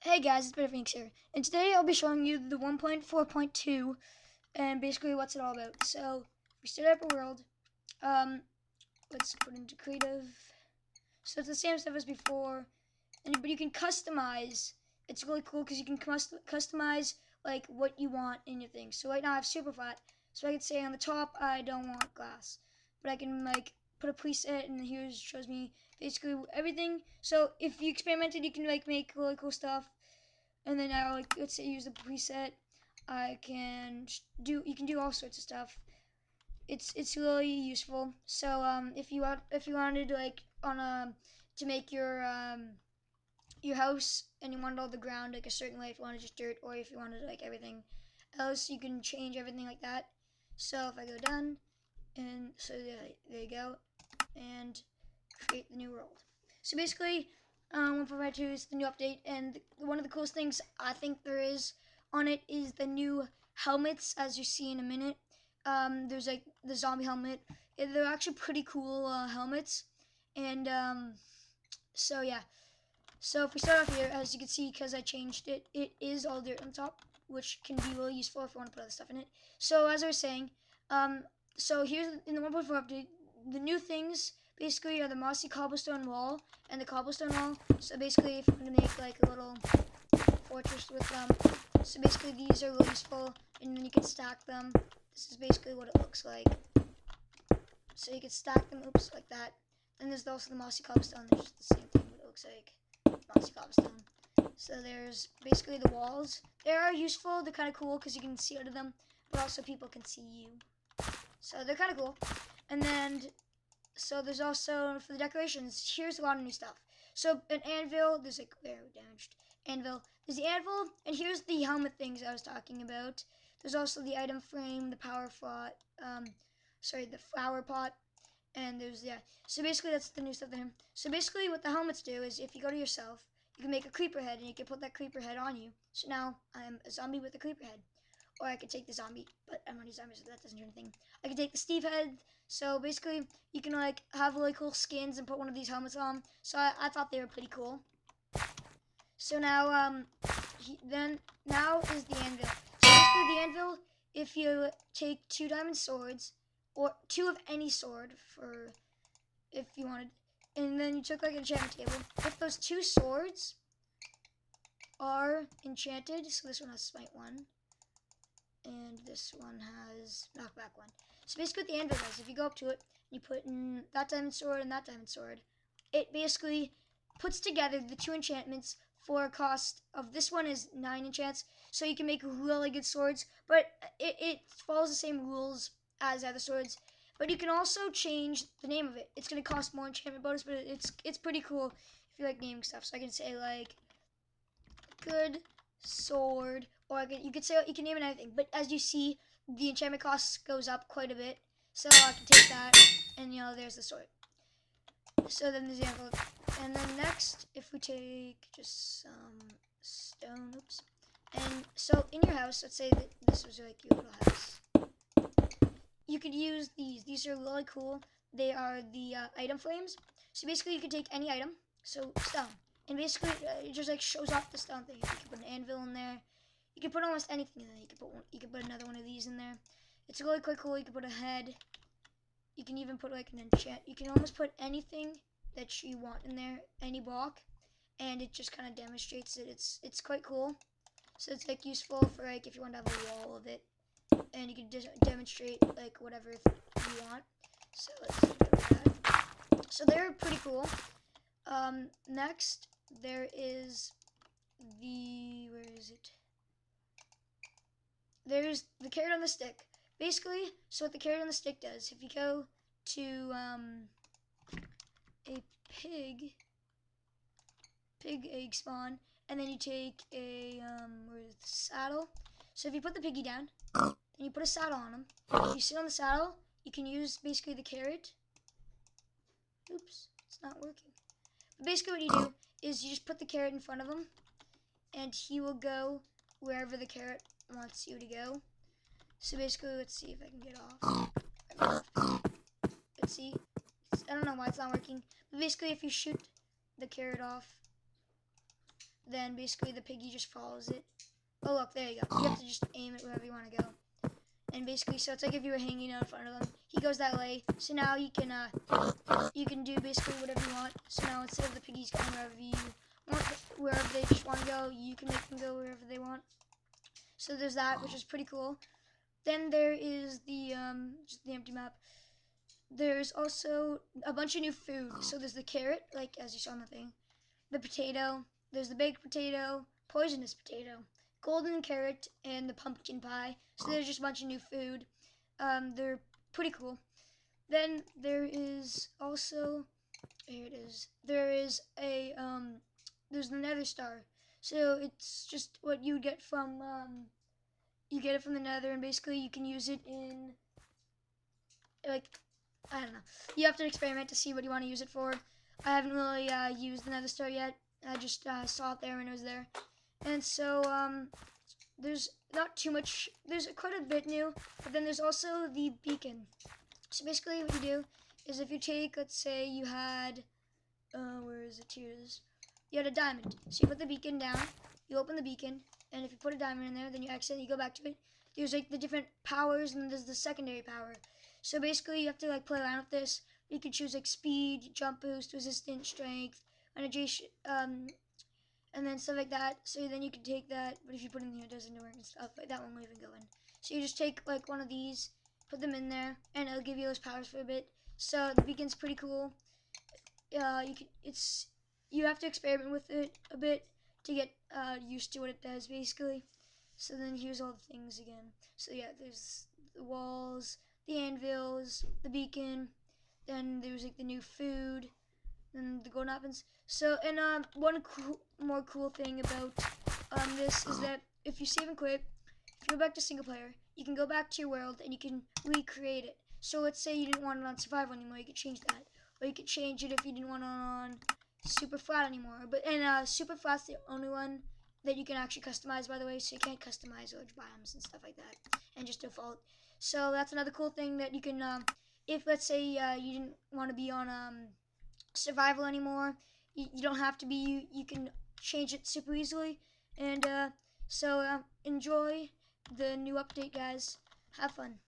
Hey guys, it's Phoenix here, and today I'll be showing you the 1.4.2 and basically what's it all about. So, we start up a world, um, let's put into creative. So it's the same stuff as before, but you can customize. It's really cool because you can customize like what you want in your thing. So right now I have super flat, so I can say on the top I don't want glass, but I can like put a preset and here it shows me basically everything. So if you experimented, you can like make really cool stuff. And then I like, let's say use the preset. I can do you can do all sorts of stuff. It's really useful. So if you wanted like on a to make your house and you wanted all the ground like a certain way, if you wanted just dirt, or if you wanted like everything else, you can change everything like that. So if I go done, and so there you go, and create the new world. So basically, 1.5.2 is the new update, and one of the coolest things I think there is on it is the new helmets, as you see in a minute. There's like the zombie helmet. They're actually pretty cool helmets, and so yeah. So if we start off here, as you can see, because I changed it, it is all dirt on top, which can be really useful if you want to put other stuff in it. So as I was saying, um, so here's in the 1.4 update, the new things basically are the mossy cobblestone wall and the cobblestone wall. So basically, if you want to make like a little fortress with them, so basically these are really useful, and then you can stack them. This is basically what it looks like. So you can stack them, oops, like that. Then there's also the mossy cobblestone. There's the same thing, what it looks like. Mossy cobblestone. So there's basically the walls. They are useful. They're kind of cool because you can see under them, but also people can see you. So they're kind of cool. And then, so there's also, for the decorations, here's a lot of new stuff. So an anvil, there's like, very damaged anvil. There's the anvil, and here's the helmet things I was talking about. There's also the item frame, the power pot, the flower pot, and there's, yeah. So basically that's the new stuff there. So basically what the helmets do is if you go to yourself, you can make a creeper head and you can put that creeper head on you. So now I'm a zombie with a creeper head. Or I could take the zombie, but I'm already zombie, so that doesn't do anything. I could take the Steve head. So basically you can like have really cool skins and put one of these helmets on. So I thought they were pretty cool. So now now is the anvil. So basically the anvil, if you take 2 diamond swords or 2 of any sword for if you wanted, and then you took like an enchantment table. If those 2 swords are enchanted, so this one has smite 1, and this one has knockback 1. So basically what the anvil does, if you go up to it, and you put in that diamond sword and that diamond sword, it basically puts together the 2 enchantments for a cost of, this one is 9 enchants, so you can make really good swords, but it follows the same rules as the other swords. But you can also change the name of it. It's going to cost more enchantment bonus, but it's pretty cool if you like naming stuff. So I can say like good sword, or you could say you can name it anything. But as you see, the enchantment cost goes up quite a bit. So I can take that, and there's the sword. So then there's the anvil. And then next, if we take just some stone, oops. And so in your house, let's say that this was like your little house. You could use these. These are really cool. They are the item frames. So basically you can take any item, so stone. And basically it just like shows off the stone thing. You can put an anvil in there. You can put almost anything in there. You can put another one of these in there. It's really quite cool. You can put a head. You can even put like an enchant. You can almost put anything that you want in there, any block, and it just kind of demonstrates it. It's quite cool. So it's like useful for like if you want to have a wall of it, and you can demonstrate like whatever you want. So let's do that. So they're pretty cool. Next there is where is it? There's the carrot on the stick. Basically, so what the carrot on the stick does, if you go to a pig egg spawn, and then you take a saddle. So if you put the piggy down, then you put a saddle on him. If you sit on the saddle, you can use basically the carrot. Oops, it's not working. But basically what you do is you just put the carrot in front of him, and he will go wherever the carrot wants you to go. So basically, let's see if I can get off. Let's see. I don't know why it's not working. But basically, if you shoot the carrot off, then basically the piggy just follows it. Oh look, there you go. You have to just aim it wherever you want to go. And basically, so it's like if you were hanging out in front of him, he goes that way. So now you can do basically whatever you want. So now instead of the piggies going wherever you want, wherever they just want to go, you can make them go wherever they want. So there's that, which is pretty cool. Then there is just the empty map. There's also a bunch of new food. So there's the carrot, like as you saw in the thing, the potato. There's the baked potato, poisonous potato, golden carrot, and the pumpkin pie. So there's just a bunch of new food. They're pretty cool. Then there is also, here it is. There is there's the Nether Star. So it's just what you get from you get it from the Nether, and basically you can use it in, like, I don't know. You have to experiment to see what you want to use it for. I haven't really used the Nether Star yet. I just saw it there when it was there. And so there's not too much. There's quite a bit new, but then there's also the beacon. So basically what you do is if you take, let's say you had, where is it? Here it is. You had a diamond. So you put the beacon down, you open the beacon, and if you put a diamond in there, then you exit, you go back to it. There's like the different powers, and then there's the secondary power. So basically you have to like play around with this. You can choose like speed, jump boost, resistance, strength, energy, and then stuff like that. So then you can take that, but if you put it in here, it doesn't work and stuff. Like that one won't even go in. So you just take like one of these, put them in there, and it'll give you those powers for a bit. So the beacon's pretty cool. You have to experiment with it a bit to get used to what it does, basically. So then here's all the things again. So yeah, there's the walls, the anvils, the beacon. Then there's like the new food, and the golden apples. So, and one more cool thing about this is that if you save and quit, if you go back to single player, you can go back to your world and you can recreate it. So let's say you didn't want it on survival anymore, you could change that, or you could change it if you didn't want it on super flat anymore. But and super flat's the only one that you can actually customize, by the way. So you can't customize large biomes and stuff like that, and just default. So that's another cool thing that you can, if let's say you didn't want to be on survival anymore. You don't have to be. You can change it super easily. And so enjoy the new update, guys. Have fun.